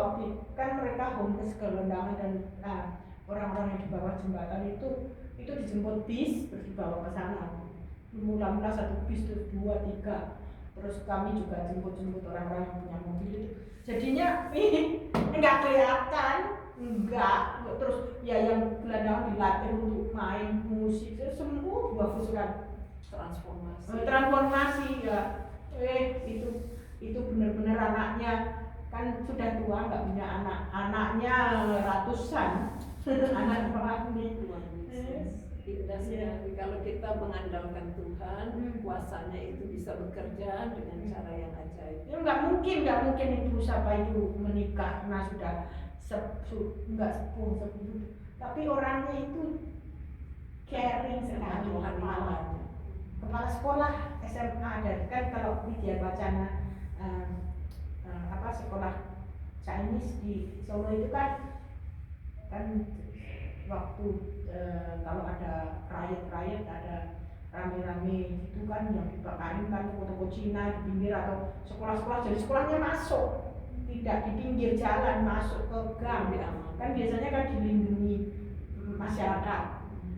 kan mereka homeless gelandangan dan orang-orang yang di bawah jembatan itu dijemput bis terus dibawa ke sana. Mula-mula satu bis terus 2, 3. Terus kami juga jemput orang-orang yang punya mobil itu. Jadinya enggak kelihatan, enggak. Terus ya yang gelandangan dilatih untuk main musik, semua buah fusukan transformasi ya. Itu benar-benar anaknya kan sudah tua, nggak punya anak, anaknya ratusan. Anak kami Indah sekali kalau kita mengandalkan Tuhan, kuasanya itu bisa bekerja dengan cara yang ajaib. Ya nggak mungkin ibu siapa itu menikah karena sudah nggak sepuh, tapi orangnya itu caring sekali. Kepala sekolah SMA dan kan kalau dia bacanya sekolah Chinese di Solo itu kan waktu kalau ada riot ada rame-rame itu kan yang dibakarin kan toko-toko Cina di pinggir atau sekolah-sekolah, jadi sekolahnya masuk tidak di pinggir jalan, masuk ke gang kan biasanya kan dilindungi masyarakat.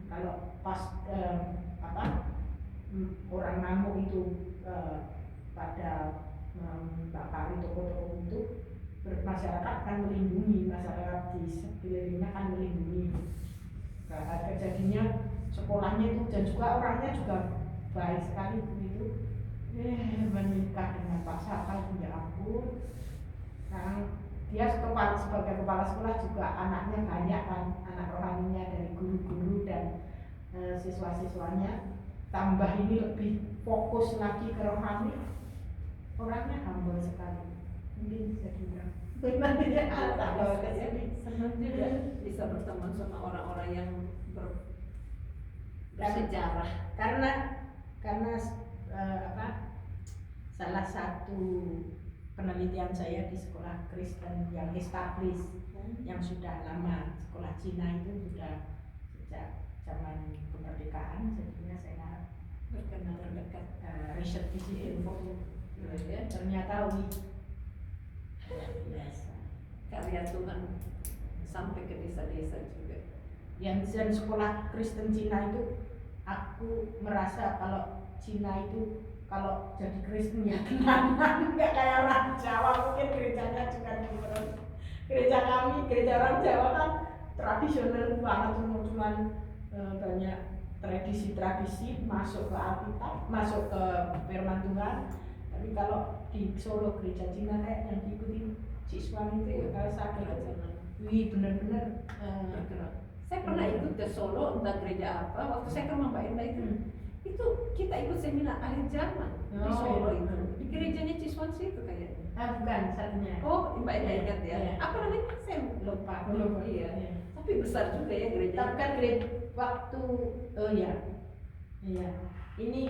Kalau pas orang ngamuk itu pada membakari toko-toko itu, masyarakat kan melindungi, masyarakat di sekelilingnya kan melindungi. Jadinya sekolahnya itu dan juga orangnya juga baik sekali begitu. Menikah dengan Pak Saka, ya ampun. Sekarang dia sebagai kepala sekolah juga anaknya banyak kan, anak rohaninya dari guru-guru dan siswa-siswanya. Tambah ini lebih fokus lagi ke rohani. Orangnya humble sekali. Mungkin bisa dibilang benar ya, senang juga bisa berteman sama orang-orang yang bersejarah. Karena salah satu penelitian pengabdian saya di sekolah Kristen yang established, yang sudah lama. Sekolah Cina itu sudah sejak zaman kemerdekaan, jadinya saya Berkenan terdekat. riset di situ. Ya. Ternyata biasa. Karya Tuhan sampai ke desa-desa juga. Yang dan sekolah Kristen Cina itu, aku merasa kalau Cina itu kalau jadi Kristen ya tenangan, nggak kayak orang Jawa. Mungkin gerejanya juga different. Gereja kami, gereja orang Jawa kan tradisional banget, cuman banyak tradisi-tradisi, masuk ke Alkitab, masuk ke firman Tuhan. Tapi kalau di Solo gereja Cina kayak yang diikuti siswa itu kalau sakit aja, wih benar-benar Bergerak. Saya pernah ikut ke Solo, entah gereja apa, waktu saya ke rumah Mbak Enda itu kita ikut seminar akhir zaman di Oh, Solo iya. itu, di gerejanya Ciswansi itu kayaknya. bukan satunya. Oh, Mbak Enda Iya, ingat ya? iya. Apa namanya? Saya Lupa. Iya. Tapi besar juga ya gereja. Tapi kan gereja waktu iya. Ini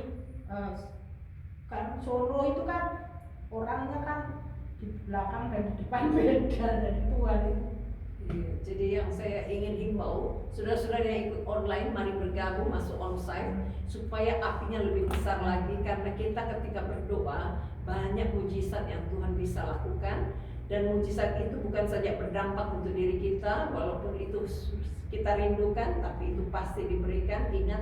kan Solo itu kan orangnya kan di belakang dan di depan beda dari Tuhan itu. Iya, jadi yang saya ingin himbau, saudara-saudara yang ikut online, mari bergabung masuk onsite supaya apinya lebih besar lagi, karena kita ketika berdoa banyak mujizat yang Tuhan bisa lakukan, dan mujizat itu bukan saja berdampak untuk diri kita, walaupun itu kita rindukan, tapi itu pasti diberikan. Ingat,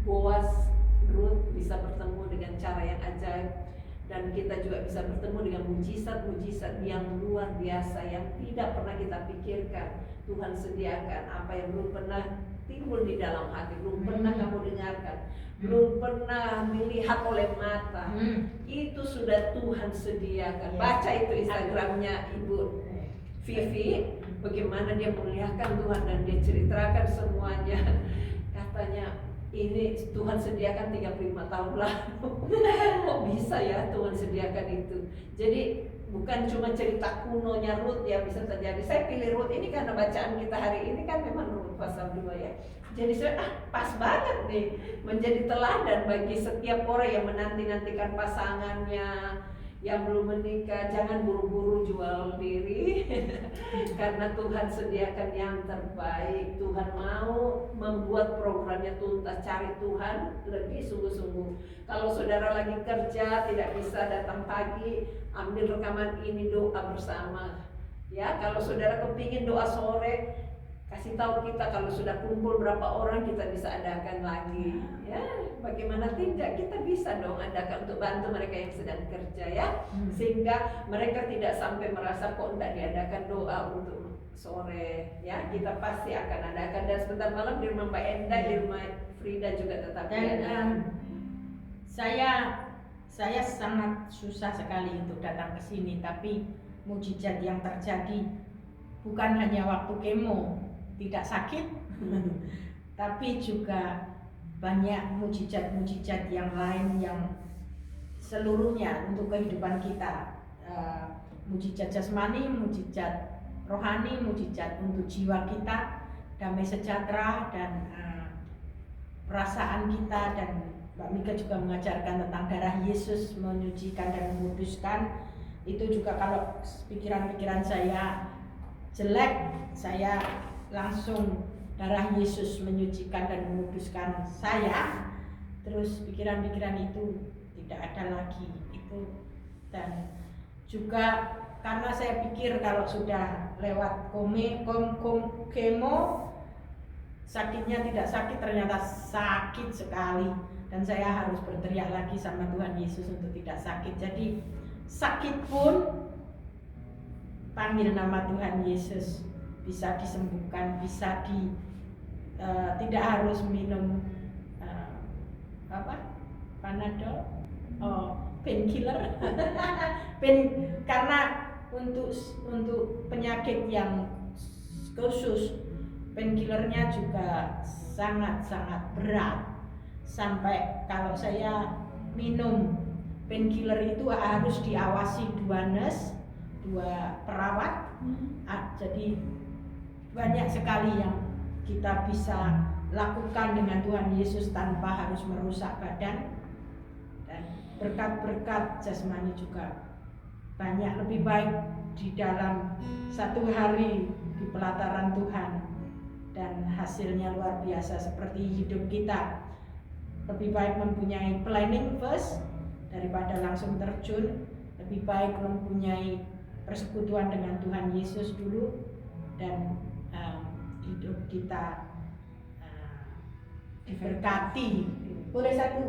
Boaz, Ruth bisa bertemu dengan cara yang ajaib, dan kita juga bisa bertemu dengan mujizat-mujizat yang luar biasa yang tidak pernah kita pikirkan. Tuhan sediakan apa yang belum pernah timbul di dalam hati, belum pernah kamu dengarkan, belum pernah dilihat oleh mata. Itu sudah Tuhan sediakan. Baca itu Instagramnya Ibu Vivi, bagaimana dia memuliakan Tuhan dan dia ceritakan semuanya. Katanya ini Tuhan sediakan 35 tahun lalu. Kok bisa ya Tuhan sediakan itu? Jadi bukan cuma cerita kunonya Ruth yang bisa terjadi. Saya pilih Ruth ini karena bacaan kita hari ini kan memang Ruth pasal 2 ya. Jadi saya pas banget nih menjadi teladan bagi setiap orang yang menanti-nantikan pasangannya, yang belum menikah. Jangan buru-buru jual diri karena Tuhan sediakan yang terbaik. Tuhan mau membuat programnya tuntas. Cari Tuhan lebih sungguh-sungguh. Kalau saudara lagi kerja tidak bisa datang pagi, ambil rekaman ini, doa bersama ya. Kalau saudara kepingin doa sore, kasih tahu kita. Kalau sudah kumpul berapa orang, kita bisa adakan lagi ya. Bagaimana tidak, kita bisa dong adakan untuk bantu mereka yang sedang kerja ya, sehingga mereka tidak sampai merasa kok tidak diadakan doa untuk sore ya. Kita pasti akan adakan, dan sebentar malam di rumah Mbak Enda, di rumah Frida juga tetap diadakan. Saya sangat susah sekali untuk datang ke sini, tapi mujizat yang terjadi bukan hanya waktu kemo tidak sakit, tapi juga banyak mujizat-mujizat yang lain yang seluruhnya untuk kehidupan kita. Mujizat jasmani, mujizat rohani, mujizat untuk jiwa kita, damai sejahtera dan perasaan kita. Dan Mbak Mika juga mengajarkan tentang darah Yesus menyucikan dan menguduskan. Itu juga kalau pikiran-pikiran saya jelek, saya langsung darah Yesus menyucikan dan menguduskan saya, terus pikiran-pikiran itu tidak ada lagi itu. Dan juga karena saya pikir kalau sudah lewat kemo sakitnya tidak sakit, ternyata sakit sekali, dan saya harus berteriak lagi sama Tuhan Yesus untuk tidak sakit. Jadi sakit pun panggil nama Tuhan Yesus, bisa disembuhkan, bisa tidak harus minum Panadol, painkiller. Karena untuk penyakit yang khusus, painkillernya juga sangat-sangat berat. Sampai kalau saya minum painkiller itu harus diawasi 2 nurse, 2 perawat. Jadi banyak sekali yang kita bisa lakukan dengan Tuhan Yesus tanpa harus merusak badan, dan berkat-berkat jasmani juga banyak lebih baik di dalam satu hari di pelataran Tuhan, dan hasilnya luar biasa seperti hidup kita. Lebih baik mempunyai planning first daripada langsung terjun. Lebih baik mempunyai persekutuan dengan Tuhan Yesus dulu, dan hidup kita diberkati. Boleh satu?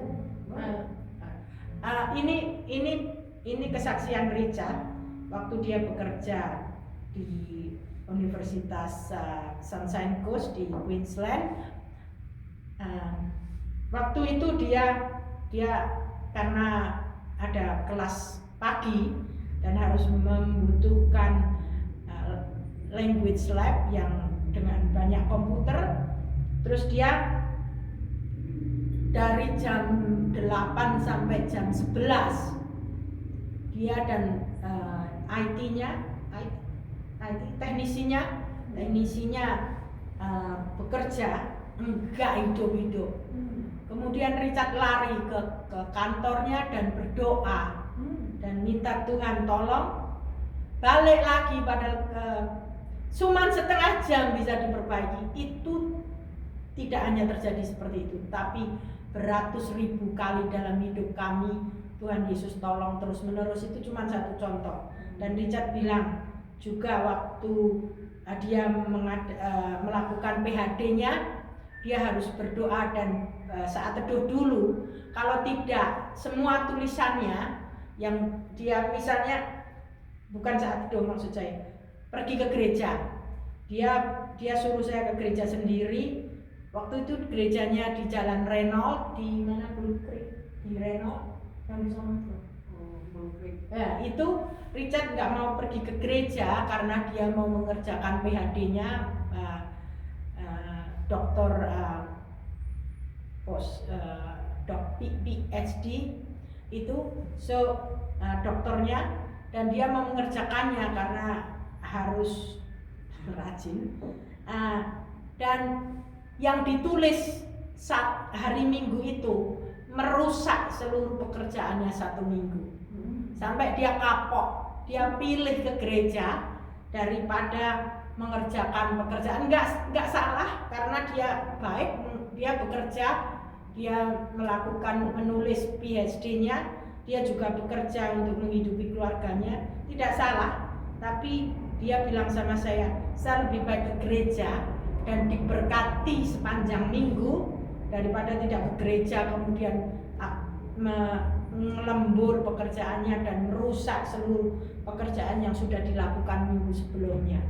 Ini kesaksian Richard waktu dia bekerja di Universitas Sunshine Coast di Queensland. Waktu itu dia karena ada kelas pagi dan harus membutuhkan language lab yang dengan banyak komputer, terus dia dari jam 8 sampai jam 11 dia dan teknisinya bekerja enggak hidup-hidup. Kemudian Richard lari ke kantornya dan berdoa dan minta Tuhan tolong. Balik lagi cuman setengah jam bisa diperbaiki. Itu tidak hanya terjadi seperti itu, tapi beratus ribu kali dalam hidup kami Tuhan Yesus tolong terus menerus. Itu cuma satu contoh. Dan Richard bilang juga waktu dia melakukan PhD-nya, dia harus berdoa dan saat teduh dulu. Kalau tidak, semua tulisannya yang dia misalnya bukan saat teduh, maksud saya pergi ke gereja, dia suruh saya ke gereja sendiri. Waktu itu gerejanya di Jalan Renault, di mana Blue Creek, di Renault yang di sana tuh. Ya, itu Richard nggak mau pergi ke gereja karena dia mau mengerjakan PhD-nya, doktor PhD itu, doktornya, dan dia mau mengerjakannya karena harus rajin, dan yang ditulis saat hari Minggu itu merusak seluruh pekerjaannya satu minggu. Sampai dia kapok, dia pilih ke gereja daripada mengerjakan pekerjaan. Enggak salah, karena dia baik, dia bekerja, dia menulis PhD-nya, dia juga bekerja untuk menghidupi keluarganya, tidak salah. Tapi dia bilang sama saya lebih baik ke gereja dan diberkati sepanjang minggu daripada tidak ke gereja kemudian melembur pekerjaannya dan merusak seluruh pekerjaan yang sudah dilakukan minggu sebelumnya.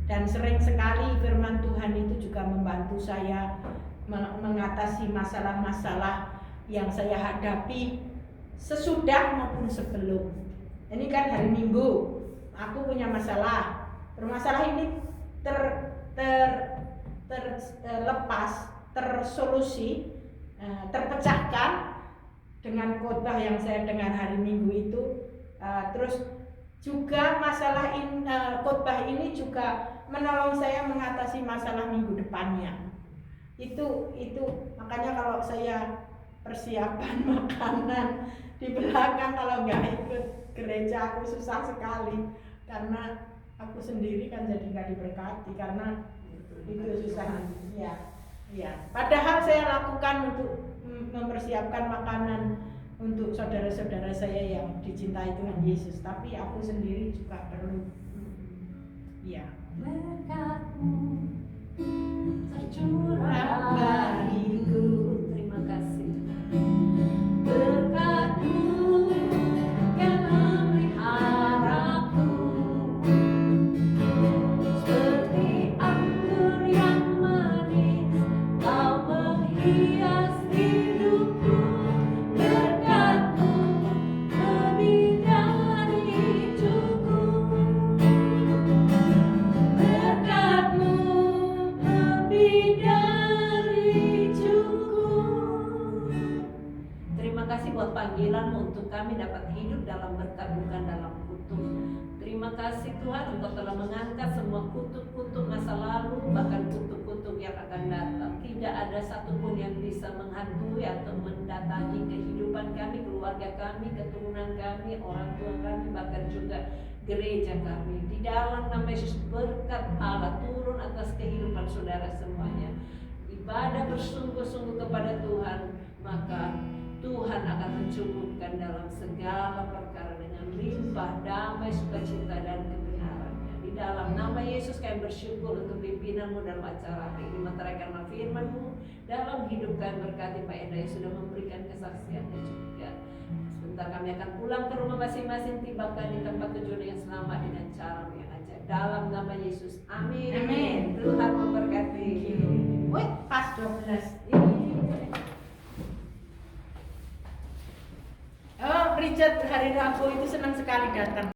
Dan sering sekali firman Tuhan itu juga membantu saya mengatasi masalah-masalah yang saya hadapi sesudah maupun sebelum. Ini kan hari Minggu, aku punya masalah. Masalah ini terlepas, tersolusi, terpecahkan dengan khotbah yang saya dengar hari Minggu itu. Terus juga masalah khotbah ini juga menolong saya mengatasi masalah minggu depannya. Itu makanya kalau saya persiapan makanan di belakang, kalau nggak ikut gereja aku susah sekali, karena aku sendiri kan jadi nggak diberkati karena itu susah. Ya. Padahal saya lakukan untuk mempersiapkan makanan untuk saudara-saudara saya yang dicintai Tuhan Yesus, tapi aku sendiri juga perlu. Ya. Berkat-Mu tercurah bagiku. Terima kasih. Berkat-Mu yang memeliharaku, seperti anggur yang manis, Kau menghias hidupku. Berkat-Mu lebih dari cukup. Berkat-Mu lebih dari cukup. Terima kasih buat panggilan untuk kami dapat hidup dalam berkat, bukan dalam kutuk. Terima kasih Tuhan, Engkau telah mengangkat semua kutuk-kutuk masa lalu, bahkan kutuk-kutuk yang akan datang. Tidak ada satupun yang bisa menghantui atau mendatangi kehidupan kami, keluarga kami, keturunan kami, orang tua kami, bahkan juga gereja kami. Di dalam nama Yesus, berkat Allah turun atas kehidupan saudara semuanya. Ibadah bersungguh-sungguh kepada Tuhan, maka Tuhan akan mencukupkan dalam segala perkara dengan limpah damai, sukacita, dan kepeliharannya. Di dalam nama Yesus kami bersyukur untuk pimpinanmu dalam acara hari ini, meteraikan firman-Mu dalam hidup kami. Berkati Pak Enda yang sudah memberikan kesaksiannya juga. Sebentar kami akan pulang ke rumah masing-masing, tibakan di tempat tujuan yang selamat dengan cara yang ajaib. Dalam nama Yesus, amin. Amin. Tuhan memberkati. Wait, pas 12. Oh, Richard hari Rabu itu senang sekali datang.